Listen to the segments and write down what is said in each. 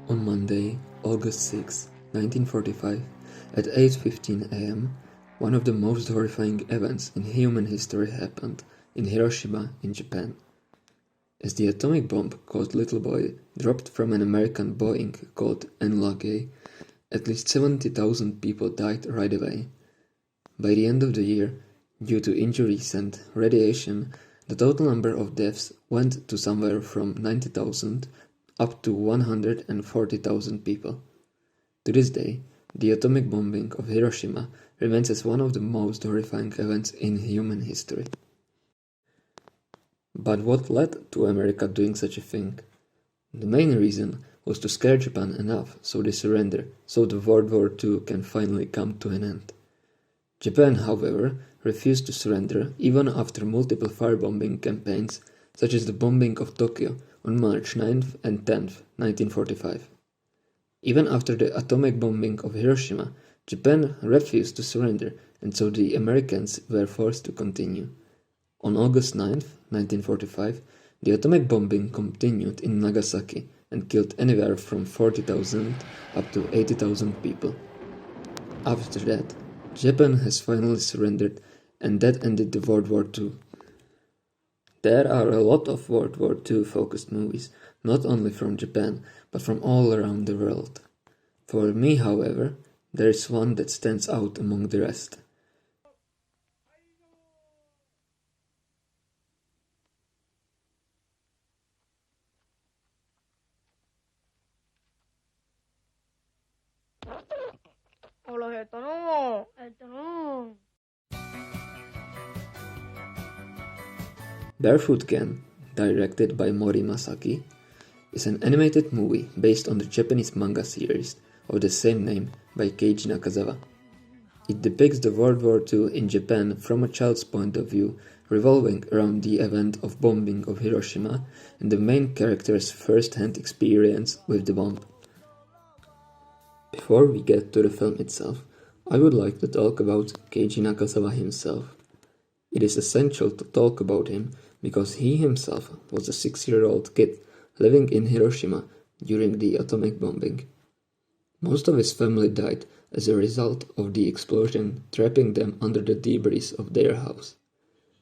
On Monday, August 6, 1945, at 8:15 a.m., one of the most horrifying events in human history happened in Hiroshima in Japan. As the atomic bomb called Little Boy dropped from an American Boeing called Enola Gay, at least 70,000 people died right away. By the end of the year, due to injuries and radiation, the total number of deaths went to somewhere from 90,000 up to 140,000 people. To this day, the atomic bombing of Hiroshima remains as one of the most horrifying events in human history. But what led to America doing such a thing? The main reason was to scare Japan enough so they surrender, so the World War II can finally come to an end. Japan, however, refused to surrender even after multiple firebombing campaigns, such as the bombing of Tokyo on March 9th and 10th, 1945. Even after the atomic bombing of Hiroshima, Japan refused to surrender, and so the Americans were forced to continue. On August 9th, 1945, the atomic bombing continued in Nagasaki and killed anywhere from 40,000 up to 80,000 people. After that, Japan has finally surrendered, and that ended the World War II. There are a lot of World War II focused movies, not only from Japan, but from all around the world. For me, however, there is one that stands out among the rest. Barefoot Gen, directed by Mori Masaki, is an animated movie based on the Japanese manga series of the same name by Keiji Nakazawa. It depicts the World War II in Japan from a child's point of view, revolving around the event of bombing of Hiroshima and the main character's first-hand experience with the bomb. Before we get to the film itself, I would like to talk about Keiji Nakazawa himself. It is essential to talk about him because he himself was a 6-year-old kid living in Hiroshima during the atomic bombing. Most of his family died as a result of the explosion trapping them under the debris of their house.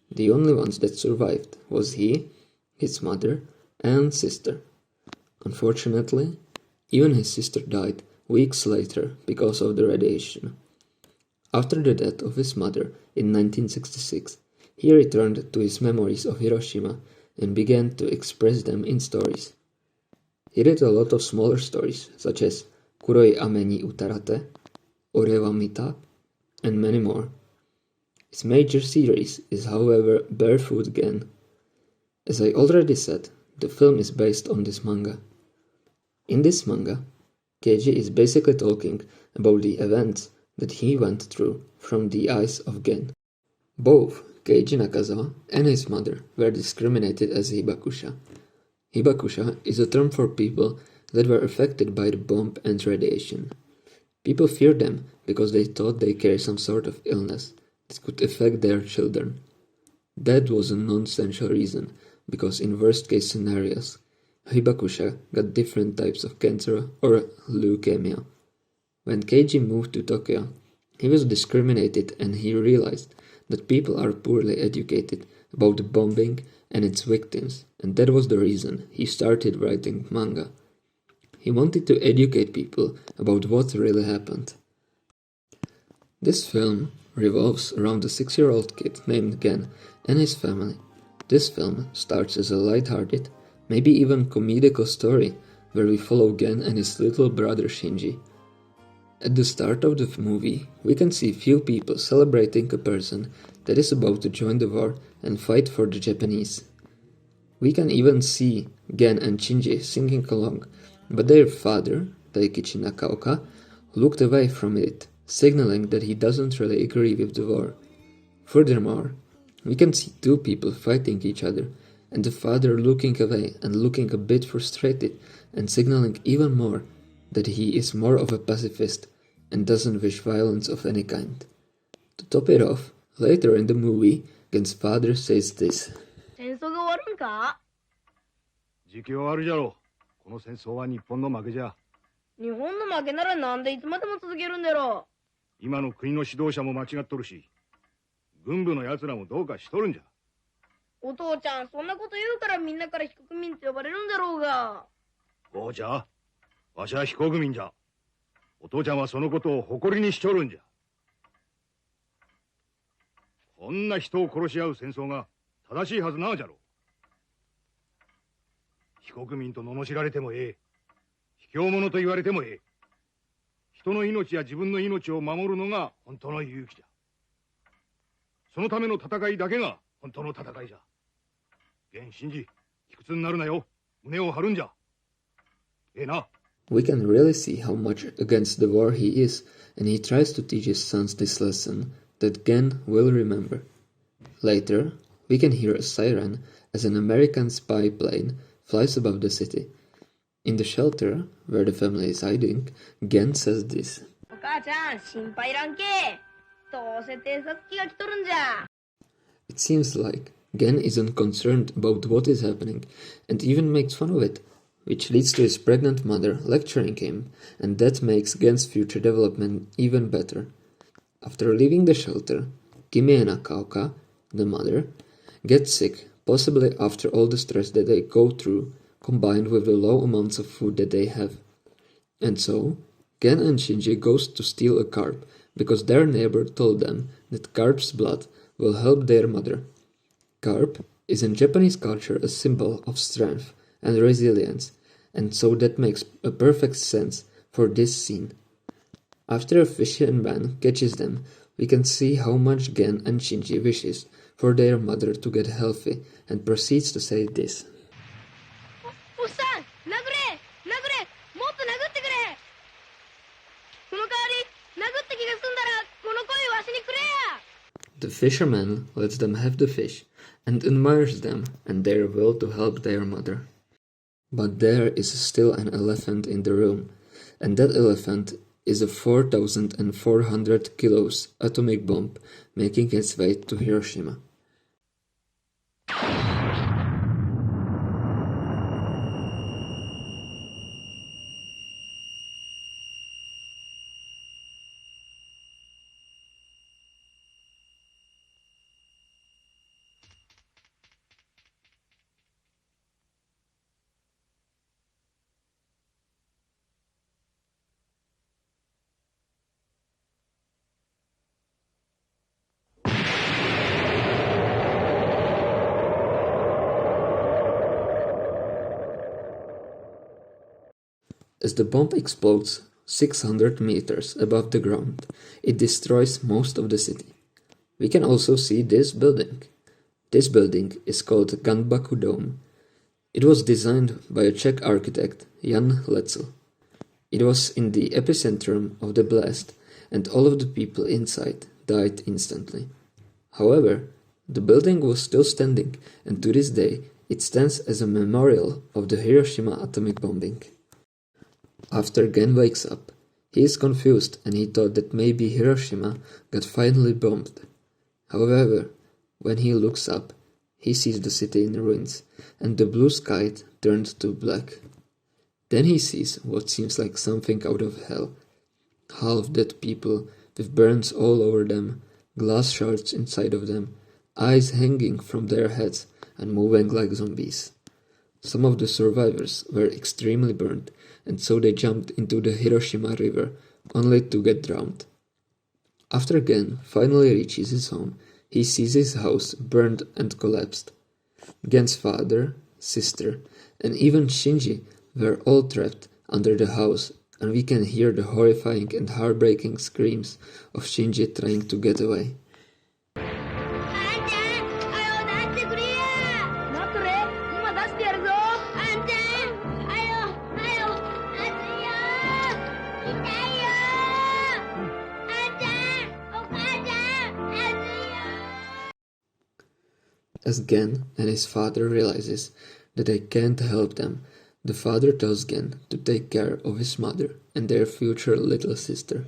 The only ones that survived was he, his mother, and sister. Unfortunately, even his sister died weeks later because of the radiation. After the death of his mother in 1966, he returned to his memories of Hiroshima and began to express them in stories. He read a lot of smaller stories, such as Kuroi ame ni utarate, Ore wa mita, and many more. His major series is, however, Barefoot Gen. As I already said, the film is based on this manga. In this manga, Keiji is basically talking about the events that he went through from the eyes of Gen. Both Keiji Nakazawa and his mother were discriminated as hibakusha. Hibakusha is a term for people that were affected by the bomb and radiation. People feared them because they thought they carried some sort of illness that could affect their children. That was a non-essential reason, because in worst-case scenarios, hibakusha got different types of cancer or leukemia. When Keiji moved to Tokyo, he was discriminated and he realized that people are poorly educated about the bombing and its victims, and that was the reason he started writing manga. He wanted to educate people about what really happened. This film revolves around a 6-year-old kid named Gen and his family. This film starts as a light-hearted, maybe even comedical story where we follow Gen and his little brother Shinji. At the start of the movie, we can see few people celebrating a person that is about to join the war and fight for the Japanese. We can even see Gen and Shinji singing along, but their father, Daikichi Nakaoka, looked away from it, signaling that he doesn't really agree with the war. Furthermore, we can see two people fighting each other, and the father looking away and looking a bit frustrated and signaling even more that he is more of a pacifist and doesn't wish violence of any kind. To top it off, later in the movie, Gen's father says this. 戦争が終わるんか?時期は終わるじゃろう。この戦争は日本の負けじゃ。日本の負けならなんでいつまでも続けるんだろう。今の国の指導者も間違っとるし、軍部の奴らもどうかしとるんじゃ。お父ちゃん、そんなこと言うからみんなから非国民って呼ばれるんだろうが。こうじゃ。わしは非国民じゃ。お父ちゃんはそのことを誇りにしとるんじゃ。こんな人を殺し合う戦争が正しいはずなのじゃろう。非国民と罵られてもええ。卑怯者と言われてもええ。人の命や自分の命を守るのが本当の勇気じゃ。そのための戦いだけが本当の戦いじゃ。源信じ、卑屈になるなよ。胸を張るんじゃ。ええな。We can really see how much against the war he is, and he tries to teach his sons this lesson that Gen will remember. Later, we can hear a siren as an American spy plane flies above the city. In the shelter, where the family is hiding, Gen says this. お母ちゃん、心配いらんけ。どうせ偵察機が来とるんじゃ。It seems like Gen isn't concerned about what is happening and even makes fun of it, which leads to his pregnant mother lecturing him, and that makes Gen's future development even better. After leaving the shelter, Kimi and Akaoka, the mother, get sick, possibly after all the stress that they go through, combined with the low amounts of food that they have. And so, Gen and Shinji goes to steal a carp, because their neighbor told them that carp's blood will help their mother. Carp is in Japanese culture a symbol of strength and resilience, and so that makes a perfect sense for this scene. After a fisherman man catches them, we can see how much Gen and Shinji wishes for their mother to get healthy, and proceeds to say this. おっさん、殴れもっと殴ってくれ。その代わり、殴って気が済んだら、この声わしにくれや。The fisherman lets them have the fish, and admires them and their will to help their mother. But there is still an elephant in the room, and that elephant is a 4,400 kilos atomic bomb making its way to Hiroshima. As the bomb explodes 600 meters above the ground, it destroys most of the city. We can also see this building. This building is called Ganbaku Dome. It was designed by a Czech architect, Jan Letzel. It was in the epicenter of the blast, and all of the people inside died instantly. However, the building was still standing, and to this day it stands as a memorial of the Hiroshima atomic bombing. After Gen wakes up, he is confused and he thought that maybe Hiroshima got finally bombed. However, when he looks up, he sees the city in ruins, and the blue sky turned to black. Then he sees what seems like something out of hell. Half-dead people with burns all over them, glass shards inside of them, eyes hanging from their heads and moving like zombies. Some of the survivors were extremely burned, and so they jumped into the Hiroshima River, only to get drowned. After Gen finally reaches his home, he sees his house burned and collapsed. Gen's father, sister, and even Shinji were all trapped under the house, and we can hear the horrifying and heartbreaking screams of Shinji trying to get away. As Gen and his father realizes that they can't help them, the father tells Gen to take care of his mother and their future little sister.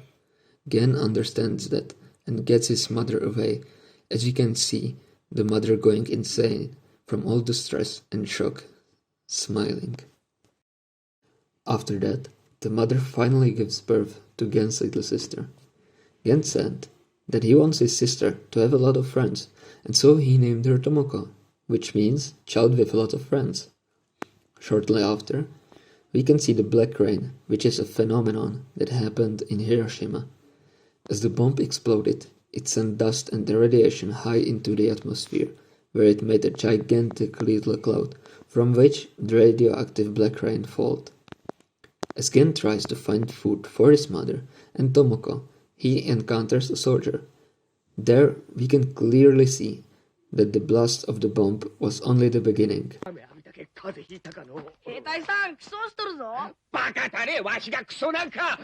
Gen understands that and gets his mother away, as you can see the mother going insane from all the stress and shock, smiling. After that, the mother finally gives birth to Gen's little sister. Gen said that he wants his sister to have a lot of friends, and so he named her Tomoko, which means child with a lot of friends. Shortly after, we can see the black rain, which is a phenomenon that happened in Hiroshima. As the bomb exploded, it sent dust and radiation high into the atmosphere, where it made a gigantic little cloud, from which the radioactive black rain fell. As Gen tries to find food for his mother and Tomoko, he encounters a soldier. There we can clearly see that the blast of the bomb was only the beginning. 兵隊さん、クソしとるぞ。バカたれ、わしがクソなんか。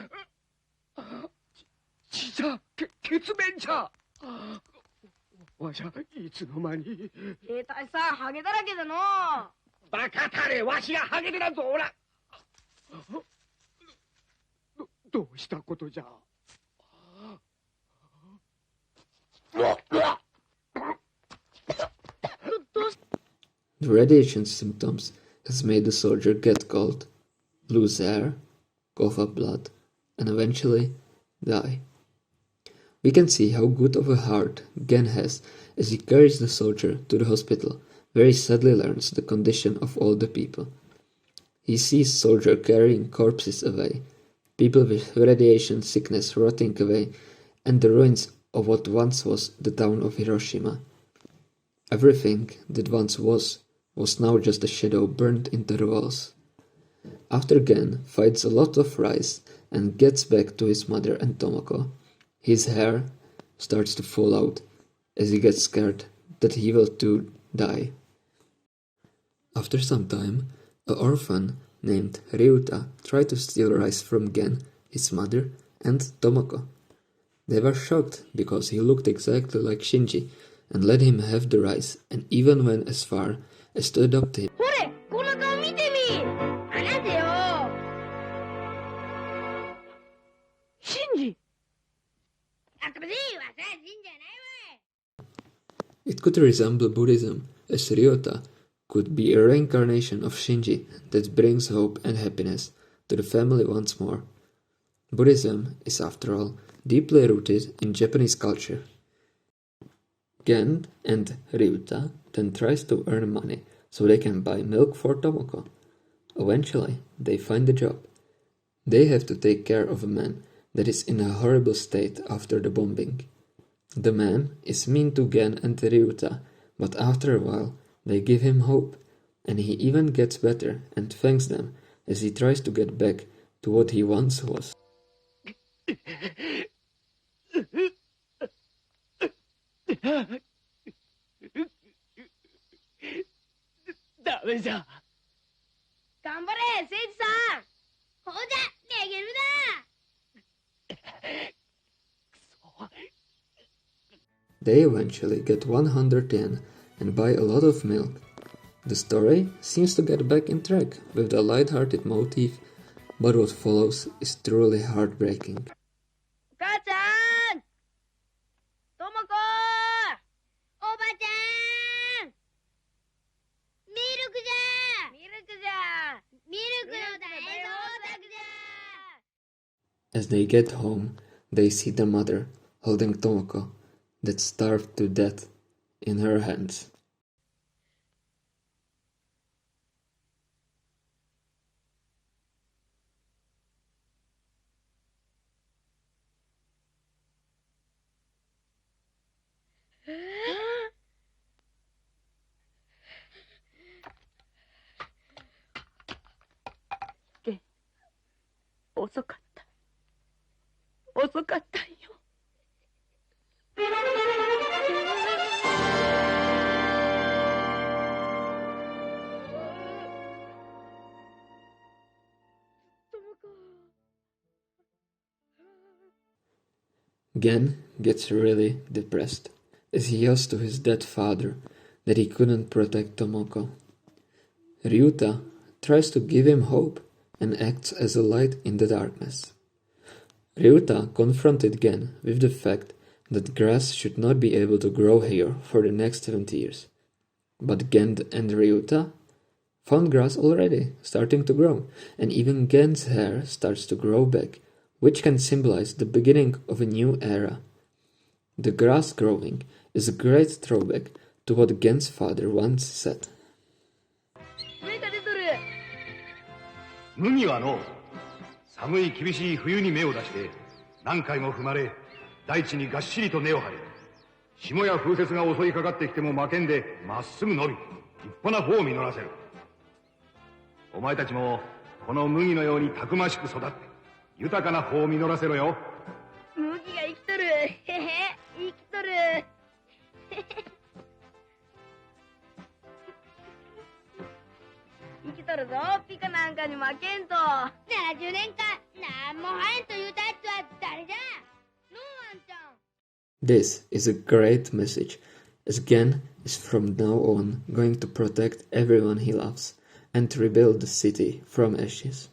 血じゃ、血面じゃ。わしゃ、いつの間に。兵隊さん、ハゲだらけだの。バカたれ、わしがハゲでなんぞ、おら。どうしたことじゃ。The radiation symptoms has made the soldier get cold, lose hair, cough up blood, and eventually die. We can see how good of a heart Gen has as he carries the soldier to the hospital, where he sadly learns the condition of all the people. He sees soldier carrying corpses away, people with radiation sickness rotting away, and the ruins of what once was the town of Hiroshima. Everything that once was now just a shadow burned into the walls. After Gen fights a lot of rice and gets back to his mother and Tomoko, his hair starts to fall out as he gets scared that he will too die. After some time, an orphan named Ryuta tried to steal rice from Gen, his mother, and Tomoko. They were shocked because he looked exactly like Shinji and let him have the rice and even went as far as to adopt him. ほれ、この顔見てみ。話せよ。シンジ。あくまでいいわさ、死んじゃないわい。It could resemble Buddhism, as Ryota could be a reincarnation of Shinji that brings hope and happiness to the family once more. Buddhism is, after all, deeply rooted in Japanese culture. Gen and Ryuta then tries to earn money so they can buy milk for Tomoko. Eventually, they find a job. They have to take care of a man that is in a horrible state after the bombing. The man is mean to Gen and Ryuta, but after a while, they give him hope, and he even gets better and thanks them as he tries to get back to what he once was. ダメじゃ。頑張れ、誠司さん。ほうじゃ、めげるな。They eventually get 100 yen and buy a lot of milk. The story seems to get back in track with the light-hearted motif, but what follows is truly heartbreaking. お母ちゃん。ともこ。おばちゃん。ミルクじゃ。ミルクじゃ。ミルクの大捜索じゃ。 As they get home, they see the mother holding Tomoko, that starved to death, in her hands. Gen, 遅かった。遅かったよ。Gen gets really depressed as he yells to his dead father that he couldn't protect Tomoko. Ryuta tries to give him hope and acts as a light in the darkness. Ryuta confronted Gen with the fact that grass should not be able to grow here for the next 70 years. But Gen and Ryuta found grass already starting to grow, and even Gen's hair starts to grow back, which can symbolize the beginning of a new era. The grass growing is a great throwback to what Gen's father once said. 上が出とる。麦はの寒い厳しい冬に芽を出して何回も踏まれ大地にがっしりと根を張り霜や風雪が襲いかかってきても負けんでまっすぐ伸び立派な穂を実らせる。お前たちもこの麦のようにたくましく育って豊かな穂を実らせろよ。麦が生きとる。へへ、生きとる。生きとるぞ。ピカなんかに負けんと。70年間なんも生えんと言うたやつは誰じゃ。ノーアンちゃん。This is a great message, as Gen is from now on going to protect everyone he loves and to rebuild the city from ashes.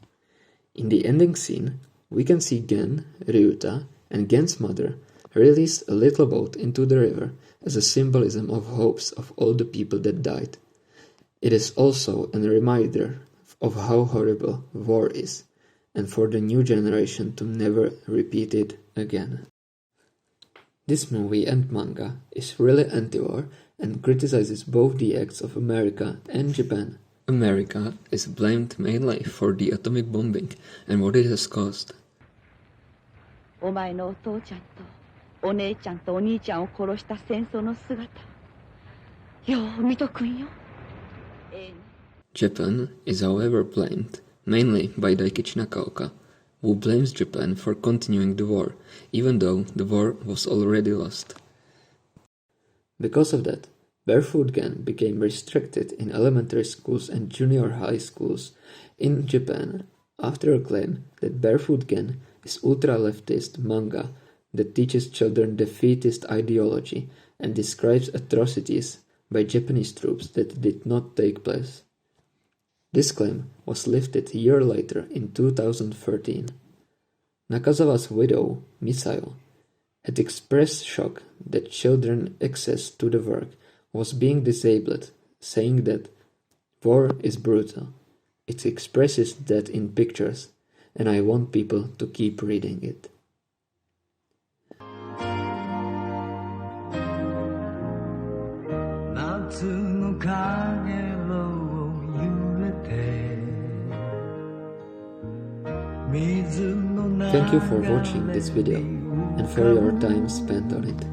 In the ending scene, we can see Gen, Ryuta, and Gen's mother release a little boat into the river as a symbolism of hopes of all the people that died. It is also a reminder of how horrible war is, and for the new generation to never repeat it again. This movie and manga is really anti-war and criticizes both the acts of America and Japan. America is blamed mainly for the atomic bombing and what it has caused. お前のお父ちゃんとお姉ちゃんとお兄ちゃんを殺した戦争の姿、よう見とくんよ。Japan is however blamed mainly by Daikichi Nakaoka, who blames Japan for continuing the war, even though the war was already lost. Because of that, Barefoot Gen became restricted in elementary schools and junior high schools in Japan after a claim that Barefoot Gen is ultra-leftist manga that teaches children defeatist ideology and describes atrocities by Japanese troops that did not take place. This claim was lifted a year later in 2013. Nakazawa's widow, Misayo, had expressed shock that children's access to the work was being disabled, saying that war is brutal. It expresses that in pictures, and I want people to keep reading it. Thank you for watching this video and for your time spent on it.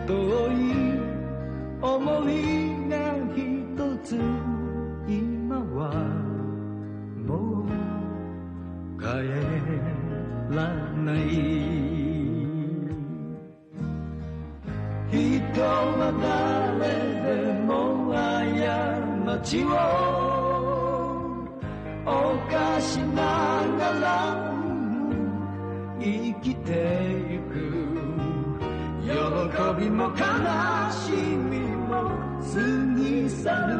遠い思いが一つ今はもう帰らない人は誰でも過ちを犯しながら生きてゆく喜びも悲しみも過ぎ去る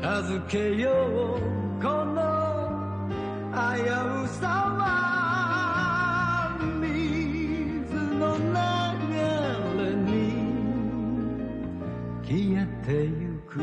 預けようこの危うさは水の流れに消えてゆく